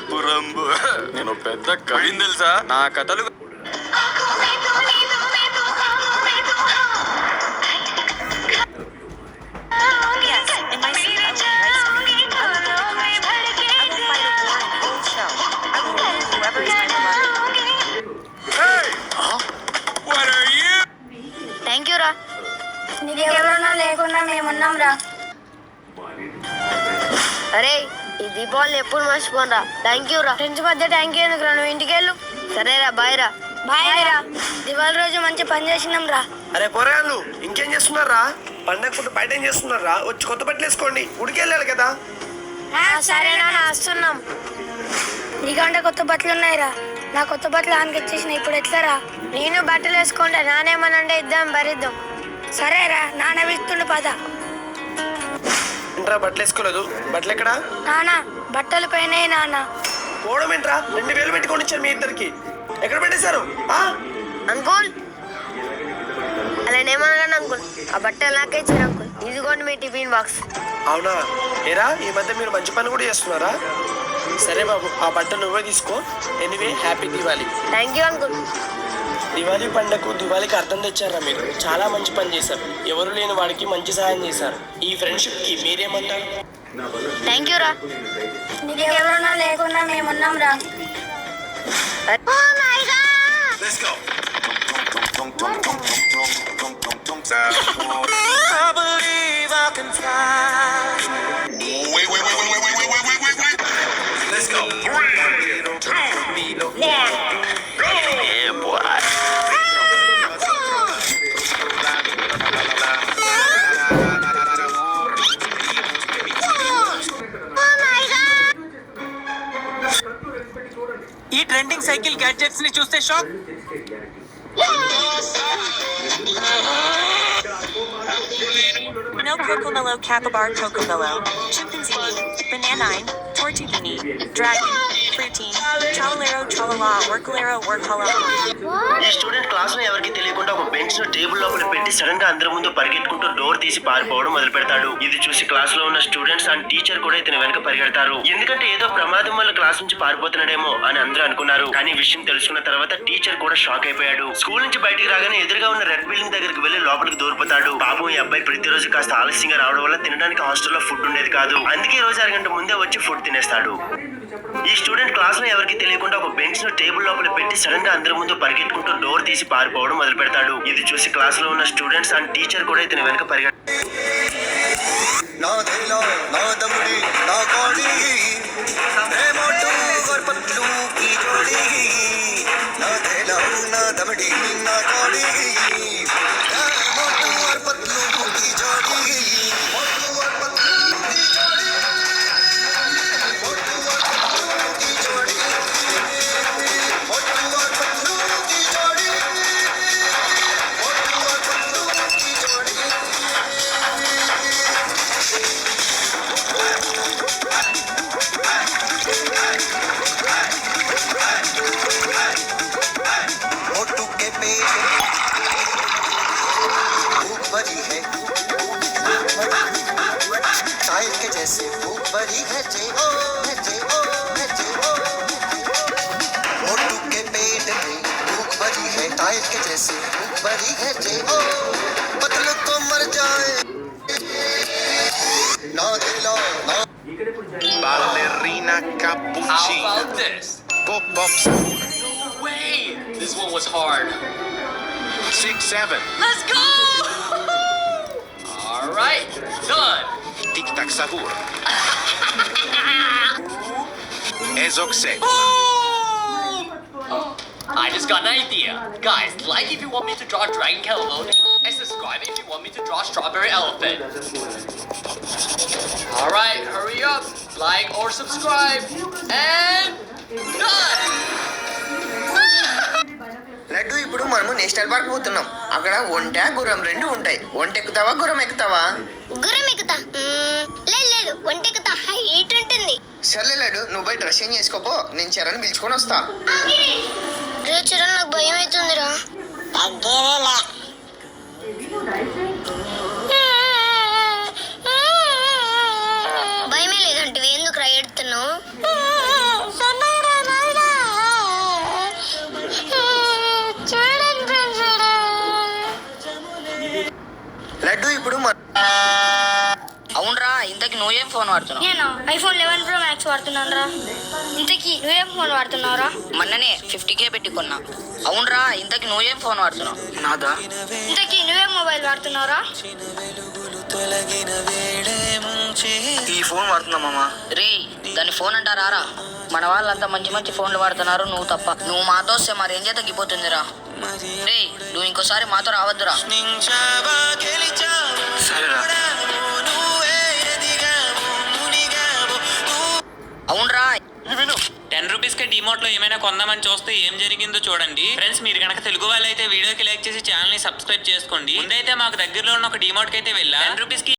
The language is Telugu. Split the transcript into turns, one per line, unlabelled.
పురంబు నేను పెద్ద కవిని తెలుసా, నా కథలు.
థ్యాంక్ యూ రా, నీకెవరన్నా లేకుండా మేమున్నాం రా. అరే ఈ దీపావళి ఎప్పుడు మర్చిపోనరా. థ్యాంక్ యూ రా. ఫ్రెండ్స్ మధ్య థ్యాంక్ యూ ఎందుకు రా, నువ్వు ఇంటికి వెళ్ళు. సరేరా, బాయ్ రా. బాయ్ రా. దివాళి రోజు మంచి పని చేసినాం రా.
అరే పోరాళ్ళు ఇంకేం చేస్తున్నారా? పండగ పూట బయట ఏం చేస్తున్నారా? వచ్చి కొత్త బట్టలు వేసుకోండి, ఉడికి వెళ్ళాలి కదా.
సరేనా, వస్తున్నాం. నీకంటే కొత్త బట్టలు ఉన్నాయిరా. నా కొత్త బట్టలు ఆనికి వచ్చేసినాయి, ఇప్పుడు ఎట్లారా? నేను బట్టలు వేసుకుంటా, నానేమనంటే ఇద్దాం భరిద్దాం. సరేరా, నాన్న పిలుస్తుండు పద.
ఏంట్రా బట్టలు వేసుకోలేదు? బట్టలు ఎక్కడా?
నాన్న బట్టలు పోయినాయి నాన్న.
పోవడం ఏంట్రా? 2000 పెట్టుకొని ఇచ్చారు మీ ఇద్దరికి, ఎక్కడ పెట్టేశారు?
అంకుల్ అలానేమనగాను అంకుల్, ఆ బట్టలు నాకే ఇచ్చారు అంకుల్. ఇదిగోండి మీ టిఫిన్ బాక్స్.
అవునా? ఏరా ఈ మధ్య మీరు మంచి పని కూడా చేస్తున్నారా? సరే బాబు, ఆ బట్టలు నువ్వే తీసుకో. Anyway happy Diwali.
Thank you uncle.
Diwali పండగకు దివాళీకి అర్థం తెచ్చారా మీరు? చాలా మంచి పని చేశారు. ఎవరు లేని వాడికి మంచి సహాయం చేశారు. ఈ ఫ్రెండ్షిప్ కి మీరేమంటారు?
థ్యాంక్ యూ రా. నీకెవరన్నా లేకుండా మేమున్నాం రా.
I believe I can fly. Wait. Let's go. 3, 2, 1. Yeah, boy.
ఈ ట్రెండింగ్ సైకిల్ గ్యాడ్జెట్స్ ని చూస్తే shock.
No Cocomello, Capybar Cocomello, Chimpanzee, Bananine, Tortuguini, Dragon, Flutine, Chalolero, Chalala, Workalero, Workala.
ఈ స్టూడెంట్ క్లాస్ లో ఎవరికి తెలియకుండా ఒక బెంచ్ ను టేబుల్ లోపల పెట్టి సడన్ గా అందరి ముందు పరిగెట్టుకుంటూ డోర్ తీసి పారిపోవడం మొదలు పెడతాడు. ఇది చూసి క్లాస్ లో ఉన్న స్టూడెంట్స్ అండ్ టీచర్ కూడా ఇతని వెనక పరిగెడతారు. ఎందుకంటే ఏదో ప్రమాదం వల్ల క్లాస్ నుంచి పారిపోతున్నాడేమో అని అందరూ అనుకున్నారు. కానీ విషయం తెలుసుకున్న తర్వాత టీచర్ కూడా షాక్ అయిపోయాడు. స్కూల్ నుంచి బయటికి రాగానే ఎదురుగా ఉన్న రెడ్ బిల్డింగ్ దగ్గరికి వెళ్లి లోపలికి దూరిపోతాడు. పాపం ఈ అబ్బాయి ప్రతిరోజు కాస్త ఆలస్యంగా రావడం వల్ల తినడానికి హాస్టల్లో ఫుడ్ ఉండేది కాదు. అందుకే ఈ రోజు అరగంట ముందే వచ్చి ఫుడ్ తినేస్తాడు. ఈ స్టూడెంట్ క్లాస్ లో ఎవరికి తెలియకుండా ఒక బెంచ్ ను టేబుల్ లోపల పెట్టి సడన్ గా అందరి ముందు పరిగెట్టుకుంటూ డోర్ తీసి పారిపోవడం మొదలు పెడతాడు. ఇది చూసి క్లాస్ లో ఉన్న స్టూడెంట్స్ అండ్ టీచర్ కూడా ఇతని వెనక పరిగెడతారు.
जैसे भूख भरी है जे ओ मोटू के पेट में भूख भरी है टाइट के जैसे भूख भरी है जे ओ पतले तो मर जाए ना दिलो ना
Ballerina cappuccino.
How about this?
Pop.
No way! This one was hard.
6, 7.
Let's go! Alright, done!
Tic tac sabur. Ezoxet.
Boom! I just got an idea. Guys, like if you want me to draw Dragon Cannelloni, and subscribe if you want me to draw Strawberry Elephant. Alright, hurry up. Like or subscribe. And done!
Laddu ఇప్పుడు మనము నేషనల్ పార్క్ పోతున్నాం. అక్కడ ఒంట గుర్రం రెండు ఉంటాయి. ఒంట ఎక్కుతావా గుర్రం ఎక్కుతావా?
గుర్రం ఎక్కుతా. లేదు ఒంట ఎక్కుతా, హైట్ ఉంటుంది.
సర్లే లడ్డు, నువ్వు పోయి డ్రెస్ చేంజ్ చేసుకోపో, నేను చరణ్ పిలుచుకొని వస్తా.
చరణ్ నాకు భయం అవుతుందిరా. భయమే లేదంటే ఎందుకు రా ఎడుతున్నావు?
ఇప్పుడు
అవునరా, ఇంతకి నువ్వేం ఫోన్ వాడుతున్నావు?
నేను ఐఫోన్ 11 Pro Max వాడుతున్నాను రా. ఇంతకీ నువ్వేం ఫోన్ వాడుతున్నావురా?
మొన్ననే 50K పెట్టి కొన్నా. అవునరా, ఇంతకి నువ్వేం ఫోన్ వాడుతున్నావు? నాదా?
ఇంతకీ నువ్వేం మొబైల్ వాడుతున్నావురా?
ఈ ఫోన్ వాడుతున్నా మామా.
రే, దాని ఫోన్ అంటారా? మన వాళ్ళంతా మంచి మంచి ఫోన్లు వాడుతున్నారు, నువ్వు తప్ప. నువ్వు మాతో వస్తే మా రేంజే తగ్గిపోతుందిరా. రే, నువ్వు ఇంకోసారి మాతో రావద్దురా.
సరేరా.
అవునరా,
10 రూపీస్ కి డిమోట్ లో ఏమైనా కొందామని చూస్తే ఏం జరిగిందో చూడండి. ఫ్రెండ్స్, మీరు కనుక తెలుగు వాళ్ళు అయితే వీడియోకి లైక్ చేసి ఛానల్ ని సబ్స్క్రైబ్ చేసుకోండి. ముందైతే మాకు దగ్గరలో ఉన్న ఒక డిమోట్ కి అయితే వెళ్ళా. 10 రూపీస్ కి